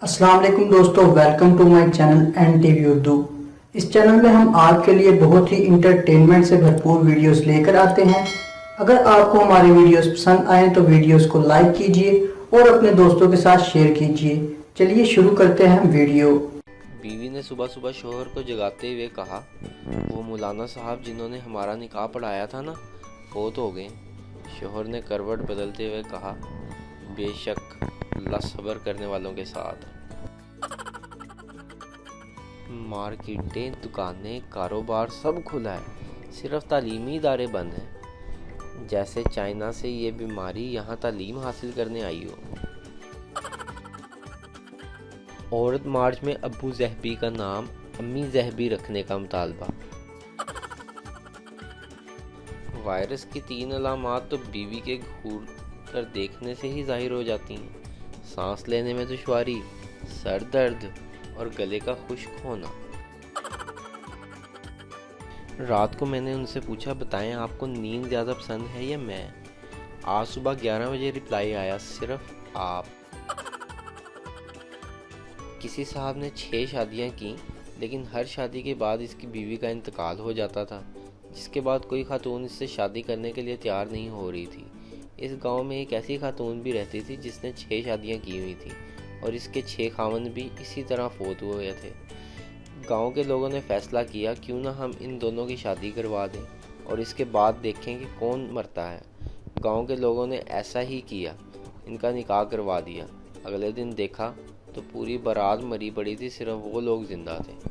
अस्सलाम वालेकुम दोस्तों, welcome to my channel N TV Urdu. इस चैनल में हम आपके लिए बहुत ही इंटरटेनमेंट से भरपूर वीडियोस लेकर आते हैं। अगर आपको हमारी वीडियोस पसंद आए तो वीडियोस को लाइक कीजिए और अपने दोस्तों के साथ शेयर कीजिए। चलिए शुरू करते हैं वीडियो। बीवी ने सुबह सुबह शोहर को जगाते हुए कहा, वो मौलाना साहब जिन्होंने हमारा निकाह पढ़ाया था ना, फोत हो गए। शोहर ने करवट बदलते हुए कहा, बेशक, अल्लाह सब्र करने वालों के साथ। मार्केटें, दुकानें, कारोबार सब खुला है, सिर्फ तालीमी इदारे बंद हैं। जैसे चाइना से ये बीमारी यहाँ तालीम हासिल करने आई हो। औरत मार्च में अबू जहबी का नाम अम्मी जहबी रखने का मुतालबा। वायरस की 3 अलामात तो बीवी के घूर कर देखने से ही जाहिर हो जाती हैं। सांस लेने में दुश्वारी, सर दर्द और गले का खुश्क होना। रात को मैंने उनसे पूछा, बताएं आपको नींद ज़्यादा पसंद है या मैं? आज सुबह 11 बजे रिप्लाई आया, सिर्फ आप। किसी साहब ने 6 शादियां की, लेकिन हर शादी के बाद इसकी बीवी का इंतकाल हो जाता था, जिसके बाद कोई खातून इससे शादी करने के लिए तैयार नहीं हो रही थी। इस गांव में एक ऐसी खातून भी रहती थी जिसने 6 शादियां की हुई थी और इसके 6 खावंद भी इसी तरह फोत हुए थे। गांव के लोगों ने फैसला किया, क्यों ना हम इन दोनों की शादी करवा दें और इसके बाद देखें कि कौन मरता है। गांव के लोगों ने ऐसा ही किया, इनका निकाह करवा दिया। अगले दिन देखा तो पूरी बारात मरी पड़ी थी, सिर्फ वो लोग जिंदा थे।